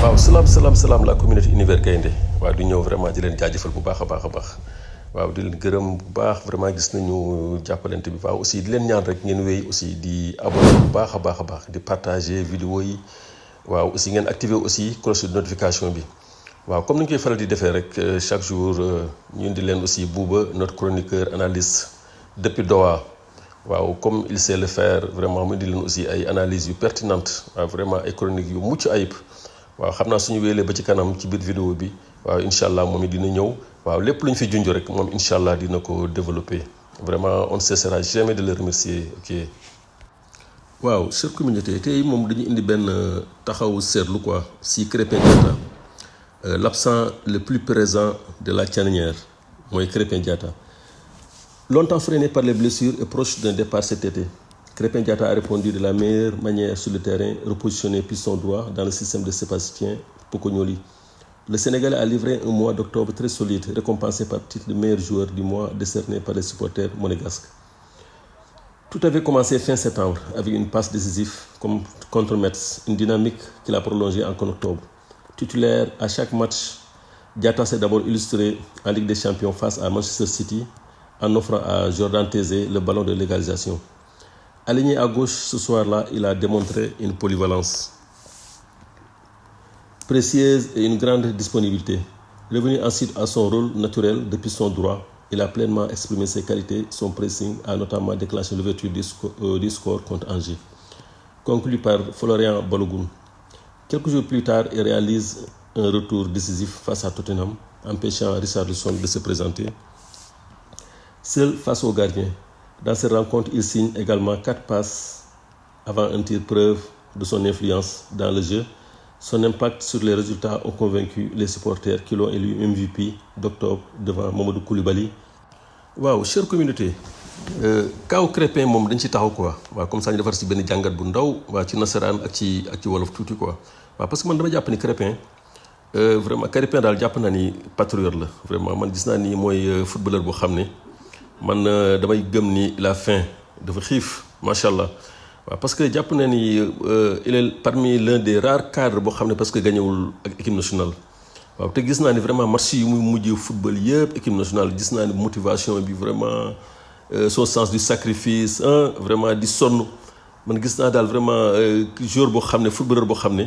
waaw salaam la communauté Univers Gaindé waaw di ñëw vraiment di leen jaajëfal bu baax a baax waaw di leen gërëm bu baax vraiment gis nañu jàppalante bi waaw aussi di leen ñaan rek ngeen wéy aussi di abonné bu baax a baax di partager vidéo yi waaw aussi ngeen activer aussi cloche de notification bi waaw comme ni ñu koy faral di defee rek chaque jour ñu indi leen aussi Bouba notre chroniqueur analyste depuis Doha waaw comme il sait le faire vraiment mu indi leen aussi ay analyses yu pertinentes waaw vraiment ay chroniques yu mucc ayib waaw xam naa suñu wéelee ba ci kanam ci biir vidéo bi waaw incha allah moom it dina ñëw waaw lépp lu ñu fi junj rek moom incha allah dina ko développer vraiment on ne cessera jamais de le remercier ok. waaw chère communauté tey moom dañu indi benn taxawu seetlu quoi si Krépin Diatta l'absent le plus présent de la charnière mooy Krépin Diatta. Longtemps freiné par les blessures et proche d'un départ cet été, Krépin Diatta a répondu de la meilleure manière sur le terrain, repositionné piston droit dans le système de Sébastien Pocognoli. Le Sénégalais a livré un mois d'octobre très solide, récompensé par le titre de meilleur joueur du mois décerné par les supporters monégasques. Tout avait commencé fin septembre avec une passe décisive contre Metz, une dynamique qu'il a prolongée en octobre. Titulaire à chaque match, Diatta s'est d'abord illustré en Ligue des Champions face à Manchester City en offrant à Jordan Tézé le ballon de l'égalisation. Aligné à gauche ce soir-là, il a démontré une polyvalence précieuse et une grande disponibilité. Revenu ensuite à son rôle naturel de piston droit, il a pleinement exprimé ses qualités. Son pressing a notamment déclenché l'ouverture du score contre Angers, conclu par Florian Balogun. Quelques jours plus tard, il réalise un retour décisif face à Tottenham, empêchant Richarlison de se présenter seul face au gardien. Dans cette rencontre, il signe également 4 passes avant un tir, preuve de son influence dans le jeu. Son impact sur les résultats ont convaincu les supporters qui l'ont élu MVP d'octobre devant Mamadou Koulibaly. waaw chère communauté kaw Krépin moom dañ ci taxaw quoi waaw comme ça ñu defar si benn jàngat bu ndaw waaw ci nasaraan ak ci wolof tuuti quoi waaw parce que man dama jàpp ni Krépin vraiment Krépin daal jàpp naa ni patriote la vraiment man gis naa ni mooy footballeur boo xam ne man damay gëm ni la fin dafa xiif macha allah waaw parce que jàpp na ni il est parmi l'un des rares cadres boo xam ne parce que gañewul ak équipe nationale waaw te gis naa ni vraiment match yi muy mujjee football yëpp équipe nationale gis naa ni motivation bi vraiment son sens du sacrifice vraiment di sonn man gis naa daal vraiment joueur boo xam ne footballeur boo xam ne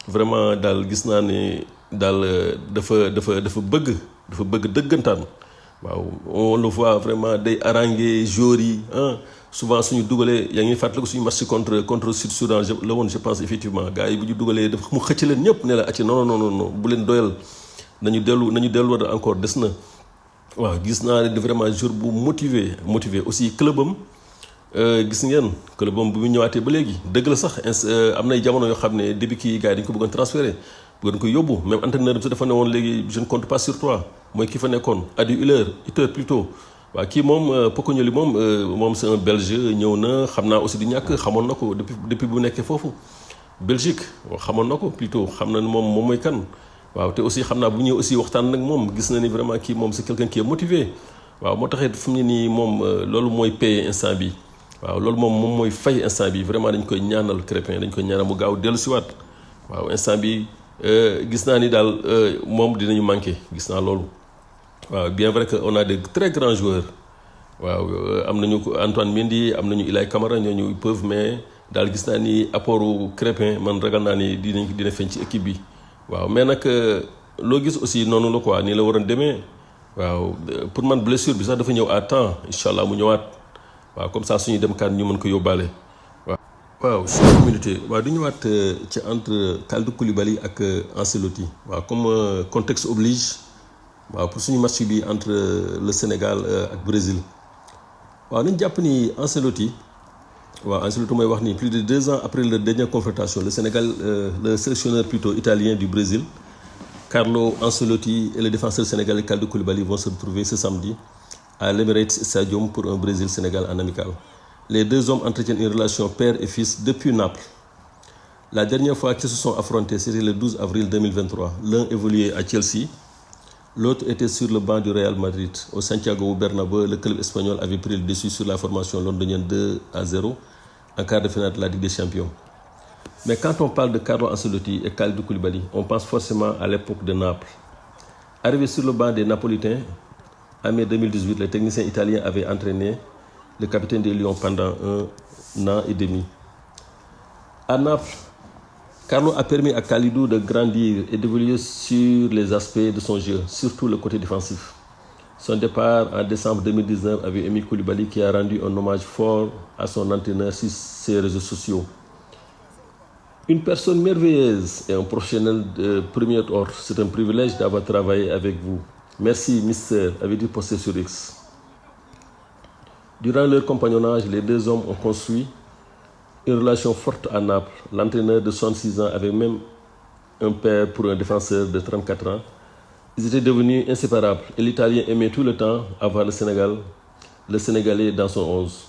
vraiment daal gis naa ni daal dafa bëgg dëggantaan. waaw on le voit vraiment day haranguer joueurs yi souvent suñu dugalee yaa ngi fàttaliku suñu match contre Sud Soudan la woon je pense effectivement gars yi bu ñu dugalee dafa mu xëcc leen ñëpp ne la acci non bu leen doyal nañu delluwaat encore des na waaw gis naa ne vraiment joueur bu motivé aussi clubam gis ngeen clubam bu mu ñëwaatee ba léegi dëgg la sax am nay jamono yoo xam ne début kii gars yi dañu ko bëggoon transféré bëggoon ko yóbbu même entraîneur bi sax dafa ne woon léegi je ne compte pas sur toi mooy ki fa nekkoon Adi Hütter plutôt waaw kii moom Pocognoli moom c'est un Belge ñëw na xam naa aussi di ñàkk xamoon na ko depuis bu nekkee foofu Belgique xamoon na ko plutôt xam na moom mooy kan waaw te aussi xam naa bu ñëw aussi waxtaan nag moom gis na ni vraiment kii moom c'est quelqu'un qui est motivé waaw moo taxit fu mu ne nii moom loolu mooy paye instant bi waaw loolu moom mooy fay instant bi vraiment dañ koy ñaanal Krépin dañ koy ñaanal mu gaaw dellu siwaat waaw instant bi gis naa ni daal moom dinañu manqué gis naa loolu waaw bien vrai que on a de très grands joueurs waaw am nañu Antoine Mendy am nañu Ilay Camara ñooñu peuvent mais daal gis naa ni apportu Krépin man ragal naa ni dina feeñ ci équipe bi waaw mais nag loo gis aussi noonu la quoi nii la waroon demee waaw pour man blessure bi sax dafa ñëw à temps incha allah mu ñëwaat waaw comme ça suñu dem kaan ñu mën ko yóbbaale waaw chère communauté waaw du ñëwaat ci entre Kalidou Koulibaly ak Ancelotti waaw comme contexte oblige waaw pour suñu match bi entre le Sénégal ak Brésil waaw nañ jàpp ni Ancelotti mooy wax ni plus de 2 ans après leur dernière confrontation le Sénégal le sélectionneur plutôt italien du Brésil Carlo Ancelotti et le défenseur sénégalais Kalidou Koulibaly vont se retrouver ce samedi à l'Emirates Stadium pour un Brésil-Sénégal en amical. Les deux hommes entretiennent une relation père et fils depuis Naples. La dernière fois qu'ils se sont affrontés, c'était le 12 avril 2023. L'un évoluait à Chelsea, l'autre était sur le banc du Real Madrid. Au Santiago Bernabéu, le club espagnol avait pris le dessus sur la formation londonienne 2-0 en quart de finale de la Ligue des Champions. Mais quand on parle de Carlo Ancelotti et Kalidou Koulibaly, on pense forcément à l'époque de Naples. Arrivé sur le banc des Napolitains, en mai 2018, les techniciens italiens avaient entraîné le capitaine des Lions pendant un an et demi. À Naples, Carlo a permis à Kalidou de grandir et d'évoluer sur les aspects de son jeu, surtout le côté défensif. Son départ en décembre 2019 avait émis Koulibaly qui a rendu un hommage fort à son entraîneur sur ses réseaux sociaux. Une personne merveilleuse et un professionnel de premier ordre. C'est un privilège d'avoir travaillé avec vous. Merci, Mister, avait-il posté sur X. Durant leur compagnonnage, les deux hommes ont construit une relation forte à Naples. L'entraîneur de 66 ans avait même un père pour un défenseur de 34 ans. Ils étaient devenus inséparables et l'Italien aimait tout le temps avoir le Sénégalais dans son 11.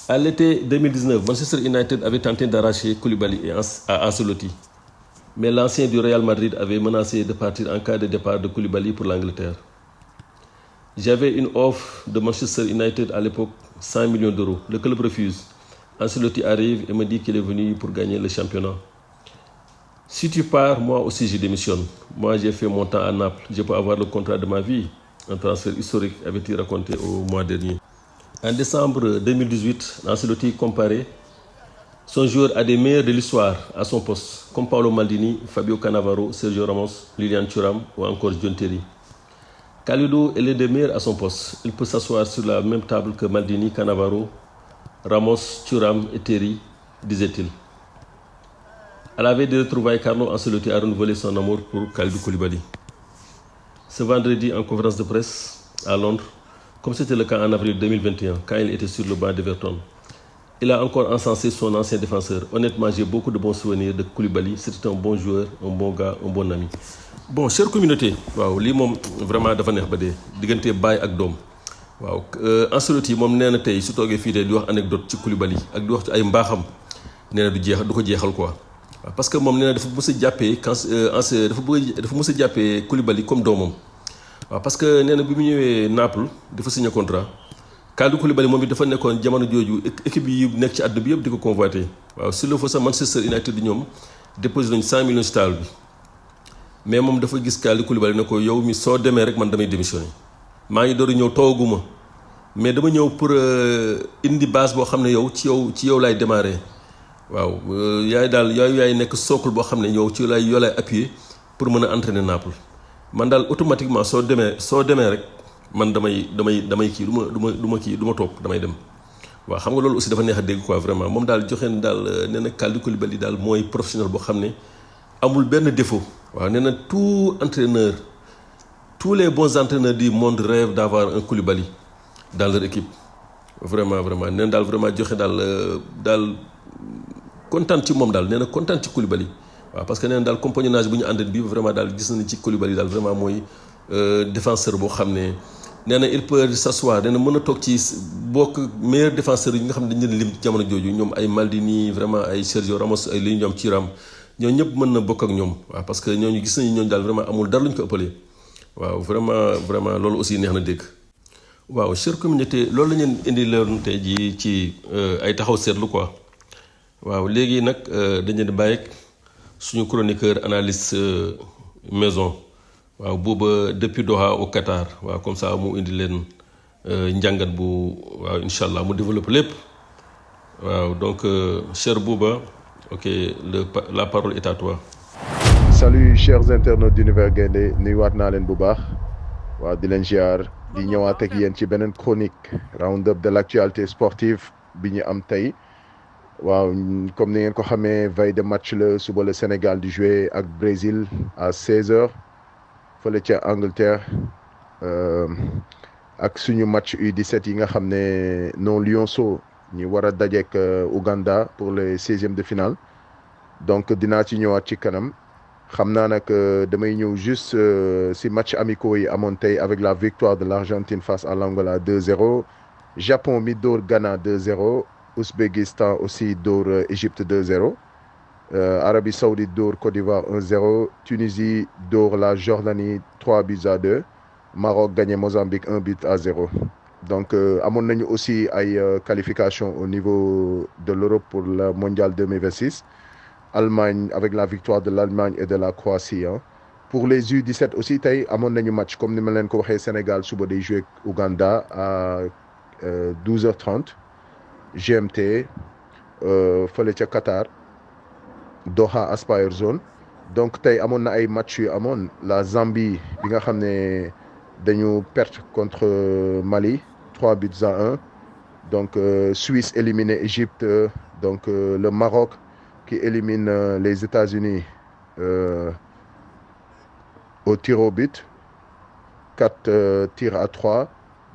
À l'été 2019, Manchester United avait tenté d'arracher Koulibaly à Ancelotti. Mais l'ancien du Real Madrid avait menacé de partir en cas de départ de Koulibaly pour l'Angleterre. J'avais une offre de Manchester United à l'époque, 100 millions d'euros. Le club refuse. Ancelotti arrive et me dit qu'il est venu pour gagner le championnat. Si tu pars, moi aussi je démissionne. Moi j'ai fait mon temps à Naples. Je peux avoir le contrat de ma vie. Un transfert historique, avait-il raconté au mois dernier. En décembre 2018, Ancelotti comparait son joueur à des meilleurs de l'histoire à son poste, comme Paolo Maldini, Fabio Cannavaro, Sergio Ramos, Lilian Thuram ou encore John Terry. Kalidou est l'un des meilleurs à son poste. Il peut s'asseoir sur la même table que Maldini, Cannavaro, Ramos, Thuram et Terry, disait-il. À la veille des retrouvailles, Carlo Ancelotti a renouvelé son amour pour Kalidou Koulibaly. Ce vendredi, en conférence de presse à Londres, comme c'était le cas en avril 2021, quand il était sur le banc d'Everton, il a encore encensé son ancien défenseur. Honnêtement, j'ai beaucoup de bons souvenirs de Koulibaly. C'était un bon joueur, un bon gars, un bon ami. Bon, chère communauté, waaw lii moom vraiment dafa neex ba dee diggante baay ak doom. Waaw Ancelotti moom nee na tey su toogee fii tey di wax anecdote ci Koulibaly ak di wax ci ay mbaaxam nee na du ko jeexal quoi. waaw parce que moom nee na dafa mës a jàppee dafa mës a jàppee Koulibaly comme doomam. waaw parce que nee na bi mu ñëwee Naples dafa signé contrat Kalidou Koulibaly moom it dafa nekkoon jamono jooju équipe yi nekk ci àdduna bi yëpp di ko convoité. waaw s'il le faut sax Manchester United di ñoom déposé nañu 100 millions ci table bi. mais moom dafa gis Kalidou Koulibaly ne ko yow mi soo demee rek man damay démissionné maa ngi door ñëw tooguma mais dama ñëw pour indi base boo xam ne yow ci yow laay démarré waaw yaay nekk socle boo xam ne yow yoo lay appuyer pour mën a entraîner Naples man daal automatiquement soo demee rek man damay kii du ma toog damay dem. waaw xam nga loolu aussi dafa neex a dégg quoi vraiment moom daal joxe na daal nee na Kalidou Koulibaly daal mooy professionnel boo xam ne amul benn défaut. waaw nee na tous les bons entraîneurs du monde rêvent d'avoir un Koulibaly dans leur équipe vraiment nee na daal vraiment joxe daal kontaan ci moom daal nee na kontaan ci Koulibaly waaw parce que nee na daal compagnonnage bu ñu àndal bi vraiment daal gis nañu ci Koulibaly daal vraiment mooy défenseur boo xam ne nee na il peut s'asseoir nee na mën a toog ci bokk meilleur défenseur yi nga xam ne dañu leen lim jamono jooju ñoom ay Maldini vraiment ay Sergio Ramos ay li ñoom Thuram ñooñu ñëpp mën na bokk ak ñoom waaw parce que ñooñu gis nañu ñooñu daal vraiment amul dara lu ñu ko ëppalee waaw vraiment loolu aussi neex na dégg. waaw chère communauté loolu la ñu indi leeru tey jii ci ay taxaw seetlu quoi waaw léegi nag dañu leen di bàyyi suñu chroniqueur analyste maison waaw booba depuis Doha au Qatar waaw comme ça mu indi leen njàngat bu waaw incha allah mu développé lépp waaw donc cher Bouba. Ok, la parole est à toi. Salut chers internautes d'Univers Gaindé nuyuwaat naa leen bu baax waaw di leen ziar di ñëwaat ak yéen ci beneen chronique round-up de l'actualité sportive bi ñu am tey waaw comme ni ngeen ko xamee veille de match la suba le Sénégal di jouer ak Brésil à 16h fële ca Angleterre ak suñu match U17 yi nga xam ne non Lionceaux ñu war a dajeek Ouganda pour les 16e de finale donc dinaa ci ñëwaat ci kanam xam naa nag damay ñëw juste si match amicaux yi amoon tey avec la victoire de l'Argentine face à l'Angola 2-0 Japon mi dóor Ghana 2-0 Ouzbékistan aussi dóor Égypte 2-0 Arabie Saoudite dóor Côte d'Ivoire 1-0 Tunisie dóor la Jordanie 3-2 Maroc gagné Mozambique 1-0 donc amoon nañu aussi ay qualification au niveau de l'Europe pour le mondial 2026. Allemagne avec la victoire de l'Allemagne et de la Croatie hein. Pour les U17 aussi tey amoon nañu match comme ni ma leen ko waxee Sénégal suba day jouer Ouganda à 12h30 GMT fële ca Qatar Doha Aspire Zone. Donc tey amoon na ay match yu amoon la Zambie bi nga xam ne dañu perte contre Mali 3-1. Donc Suisse éliminé Égypte donc le Maroc qui élimine les États-Unis au tir au but 4 tirs à 3.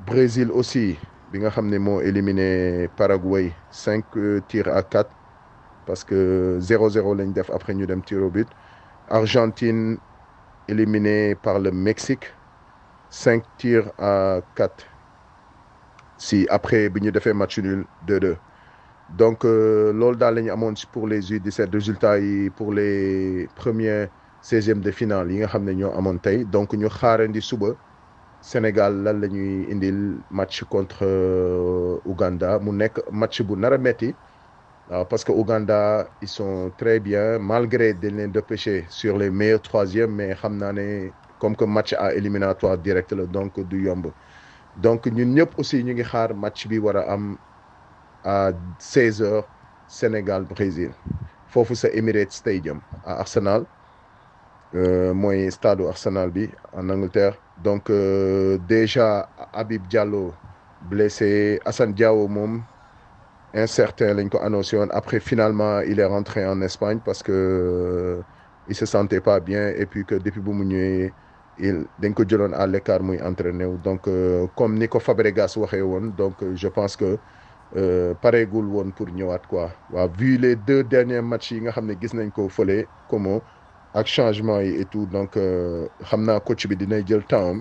Brésil aussi bi nga xam ne moo éliminé Paraguay 5 tirs à 4 parce que 0-0 lañ def après ñu dem tir au but. Argentine éliminé par le Mexique 5 tirs à 4 si après bi ñu defee match nul 2-2. Donc loolu daal la ñu amoon pour les U17 résultats yi pour les premiers 16e de finale yi nga xam ne ñoo amoon tey donc ñu xaarandi suba Sénégal lan la ñuy indil match contre Ouganda mu nekk match bu nar a metti waaw parce que Ouganda ils sont très bien malgré dañ leen dépêché sur les meilleurs troisièmes mais xam naa ne comme que match à éliminatoire direct la donc du yomb donc ñun ñëpp aussi ñu ngi xaar match bi war a am à 16h Sénégal Brésil foofu sa Emirates Stadium à Arsenal mooy stade Arsenal bi en Angleterre donc déjà Habib Diallo blessé Assane Diao moom incertain lañ ko annoncé woon après finalement il est rentré en Espagne parce que il se sentait pas bien et puis que depuis bu mu ñëwee dañ ko jëloon à l'écart muy entraîné wu donc comme ni ko Fabregas waxee woon donc je pense que pareegul woon pour ñëwaat quoi waaw vu les 2 derniers matchs yi nga xam ne gis nañ ko fële Como ak changement yi et tout donc xam naa coach bi dinay jël temps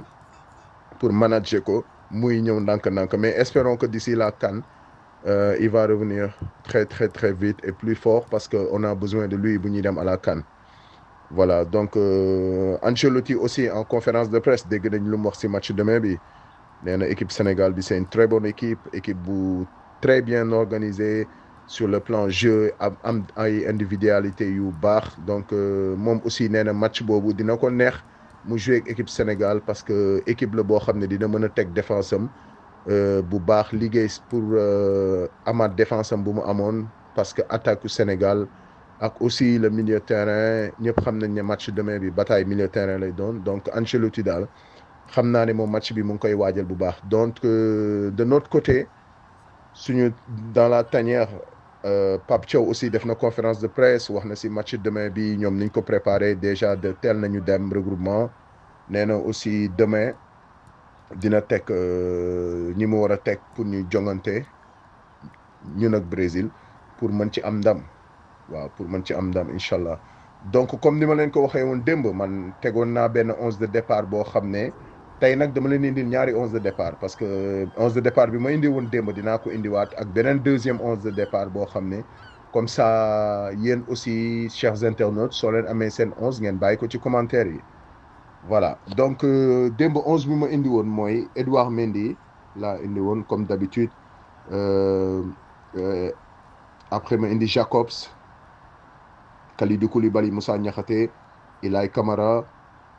pour manager ko muy ñëw ndànk-ndànk mais espérons que d'ici la CAN il va revenir très très très vite et plus fort parce que on a besoin de lui bu ñuy dem à la CAN. Voilà donc Ancelotti aussi en conférence de presse dégg nañ lu mu wax ci match demain bi nee na équipe Sénégal bi c'est une très bonne équipe bu très bien organisée sur le plan jeu am ay individualité yu baax donc moom aussi nee na match boobu dina ko neex mu jouer ak équipe Sénégal parce que équipe la boo xam ne dina mën a teg défense am bu baax liggéey pour amaat défense am bu mu amoon parce que attaque du Sénégal ak aussi le milieu terrain ñëpp xam nañ ne match demain bi bataille milieu terrain lay doon donc Ancelotti daal xam naa ne moom match bi mu ngi koy waajal bu baax donc de notre côté suñu dans la tanière Pape Thiaw aussi def na conférence de presse wax na ci match demain bi ñoom niñ ko préparé déjà de teel nañu dem regroupement nee na aussi demain dina teg ñi mu war a teg pour ñu jongante ñun ak Brésil pour mën ci am ndam waaw pour mën ci am ndam incha allah donc comme ni ma leen ko waxee woon démb man tegoon naa benn 11 de départ boo xam ne tey nag dama leen indil ñaari 11 de départ parce que 11 de départ bi ma indi woon démb dinaa ko indiwaat ak beneen deuxième 11 de départ boo xam ne comme ça yéen aussi chers internautes soo leen amee seen 11 ngeen bàyyi ko ci commentaire yi voilà donc démb 11 bi ma indi woon mooy Edouard Mendy laa indi woon comme d'habitude après ma indi Jacobs Kalidou Koulibaly Moussa Niakhaté Ilay Camara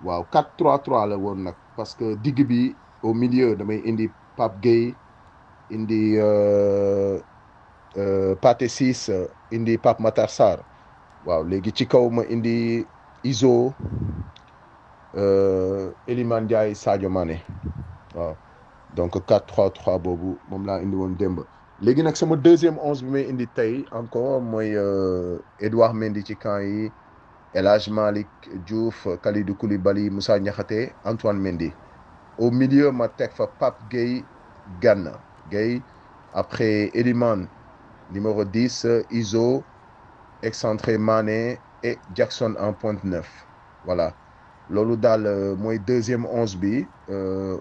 waaw 4-3-3 la woon nag parce que digg bi au milieu damay indi Pape Gueye indi Pathé Ciss indi Pape Matar Sarr waaw léegi ci kaw ma indi Iso Iliman Ndiaye Sadio Mané waaw donc 4-3-3 boobu moom laa indi woon démb léegi nag sama deuxième 11 bi may indi tey encore mooy Edouard Mendy ci camp yi El Hadj Malick Diouf Kalidou Koulibaly Moussa Niakhaté Antoine Mendy au milieu ma teg fa Pape Gueye Gana Gueye après Elimane numéro 10 Iso excentré Mané et Jackson en pointe 9 voilà loolu daal mooy deuxième 11 bi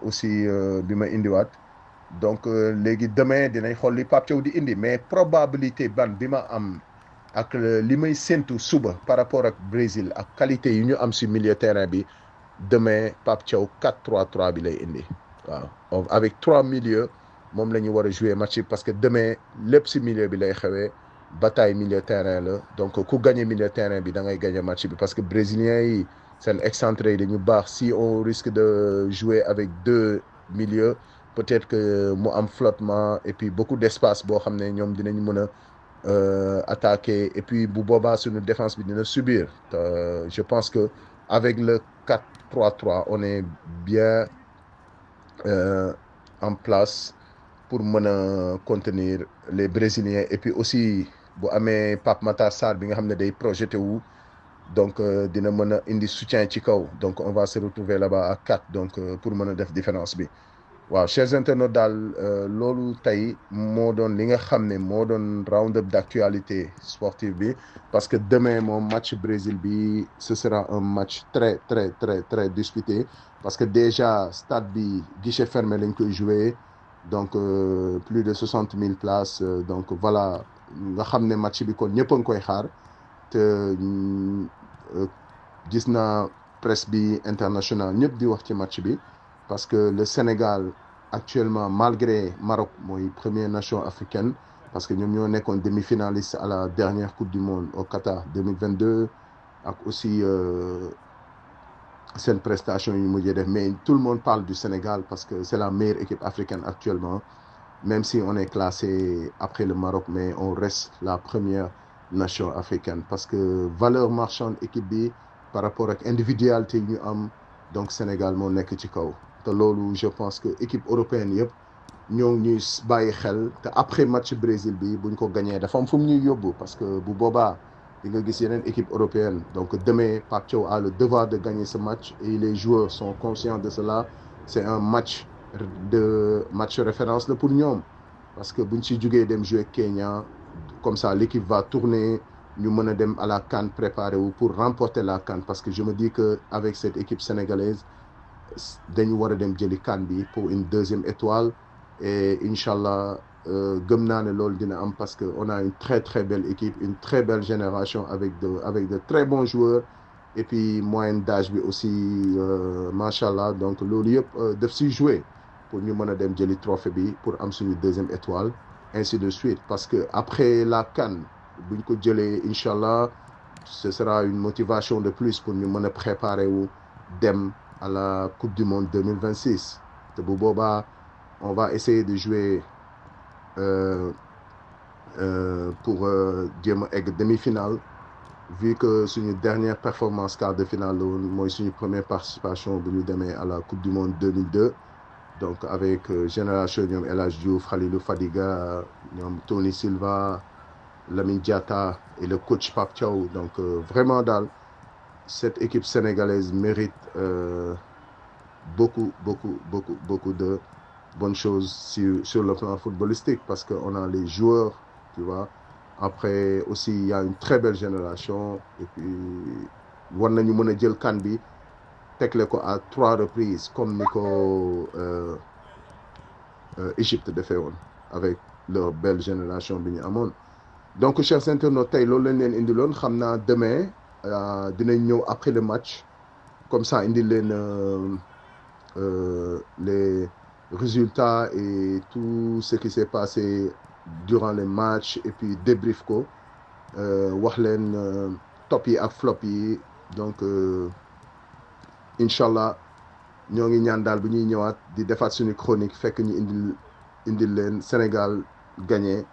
aussi bi ma indiwaat donc léegi demain dinañ xool li Pape Thiaw di indi mais probabilité ban bi ma am ak li may séntu suba par rapport ak Brésil ak qualité yi ñu am si milieu terrain bi demain Pape Thiaw 4-3-3 bi lay indi waaw avec 3 milieux moom la ñu war a jouer match bi parce que demain lépp si milieu bi lay xewee bataille milieu terrain la donc ku gagné milieu terrain bi da ngay gagné match bi parce que brésiliens yi seen excentré yi dañu baax. Si on risque de jouer avec 2 milieux peut-être que mu am flottement et puis beaucoup d'espace boo xam ne ñoom dinañ mën a attaquer et puis bu boobaa suñu défense bi dina subir. Je pense que avec le 4-3-3 on est bien en place pour mën a contenir les Brésiliens et puis aussi bu amee Pape Matar Sarr bi nga xam ne day projeté wu donc dina mën a indi soutien ci kaw donc on va se retrouver là-bas à 4 donc pour mën a def différence bi. waaw chers internautes daal loolu tey moo doon li nga xam ne moo doon round-up d'actualité sportive bi parce que demain moom match Brésil bi ce sera un match très très très très disputé parce que déjà stade bi guichet fermé lañ koy jouer donc plus de 60 000 places donc voilà nga xam ne match bi kon ñëpp a ngi koy xaar te gis naa presse bi international ñëpp di wax ci match bi. Parce que le Sénégal actuellement malgré Maroc mooy première nation africaine parce que ñoom ñoo nekkoon demi-finaliste à la dernière coupe du monde au Qatar 2022 ak aussi seen prestation yu mujjee def mais tout le monde parle du Sénégal parce que c'est la meilleure équipe africaine actuellement même si on est classé après le Maroc mais on reste la première nation africaine parce que valeur marchande équipe bi par rapport ak individualité yi ñu am donc Sénégal moo nekk ci kaw. te loolu je pense que équipe européenne yëpp ñoo ngi ñuy bàyyi xel te après match Brésil bi buñ ko gagné dafa am fu mu ñuy yóbbu parce que bu boobaa di nga gis yeneen équipe européenne donc demain Pape Thiaw a le devoir de gagner ce match et les joueurs sont conscients de cela. C'est un match référence la pour ñoom parce que buñ si jugee dem jouer Kenya comme ça l'équipe va tourner ñu mën a dem à la CAN préparer wu pour remporter la CAN parce que je me dis que avec cette équipe sénégalaise dañu war a dem jëli CAN bi pour une deuxième étoile et inchallah gëm naa ne loolu dina am parce que on a une très très belle équipe une très belle génération avec de très bons joueurs et puis moyenne d'âge bi aussi machallah donc loolu yëpp daf siy jouer pour ñu mën a dem jëli trophée bi pour am suñu deuxième étoile ainsi de suite parce que après la CAN buñ ko jëlee inchallah ce sera une motivation de plus pour ñu mën a préparer wu dem à la Coupe du Monde 2026 te bu boobaa on va essayer de jouer pour jéem a egg demi-finale vu que suñu dernière performance quart de finale mooy suñu première participation bu ñu demee à la Coupe du Monde 2002 donc avec génération ñoom El Hadj Diouf Khalilou Fadiga ñoom Tony Silva Lamine Diatta et le coach Pape Thiaw donc vraiment daal cette équipe sénégalaise mérite beaucoup de bonnes choses sur le plan footballistique parce que on a les joueurs tu vois après aussi il y a une très belle génération et puis war nañu mën a jël CAN bi tegle ko à 3 reprises comme ni ko Égypte defee woon avec leur belle génération bi ñu amoon donc chers internautes tey loolu lañ leen indiloon xam naa demain dinañ ñëw après le match comme ça indi leen les résultats et tout ce qui s'est passé durant les matchs et puis débrief ko wax leen top yi ak flop yi donc inchallah ñoo ngi ñaan daal bu ñuy ñëwaat di defaat suñu chronique fekk ñu indil leen Sénégal gagné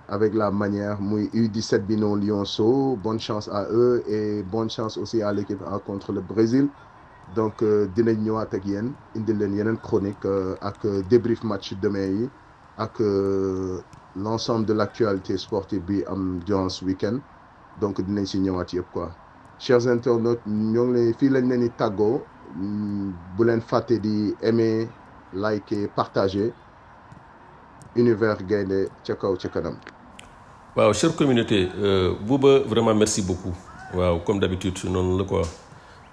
avec la manière muy U17 bi non Lionceau bonne chance à eux et bonne chance aussi à l'équipe contre le Brésil donc dinañ ñëwaat ak yéen indil leen yeneen chronique ak débrief match demain yi ak l'ensemble de l'actualité sportive bi am durant ce week-end donc dinañ si ñëwaat yëpp quoi chers internautes ñoo ngi leen fii lañ leen di tàggoo bu leen fàtte di aimer liker partager Univers Gaindé ca kaw ca kanam. waaw chère communauté Bouba vraiment merci beaucoup waaw comme d'habitude noonu la quoi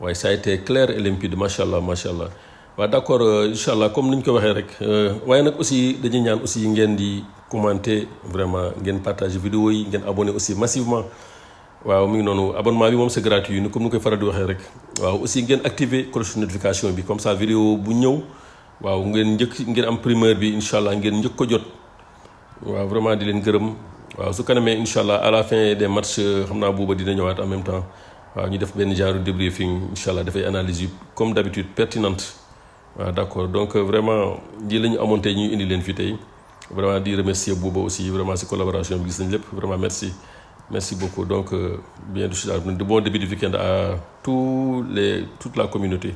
waaye ça a été clair et limpide macha allah waaw d'accord incha allah comme ni ñu ko waxee rek waaye nag aussi dañuy ñaan aussi ngeen di commenter vraiment ngeen partager vidéo yi ngeen abonner aussi massivement waaw mi ngi noonu abonnement bi moom c'est gratuit ni comme ni koy faral di waxee rek waaw aussi ngeen activer cloche notification bi comme ça vidéo bu ñëw waaw ngeen am primeur bi incha allah ngeen njëkk ko jot waaw vraiment di leen gërëm waaw su kanamee incha allah à la fin des matchs xam naa Bouba dina ñëwaat en même temps waaw ñu def benn genre débriefing incha allah dafay analyse yu comme d'habitude pertinente waaw d'accord donc vraiment lii la ñu amoon tey ñuy indi leen fii tey vraiment di remercier Bouba aussi vraiment si collaboration bi gis nañ lépp vraiment merci beaucoup donc bien de bon début du week-end à toute la communauté.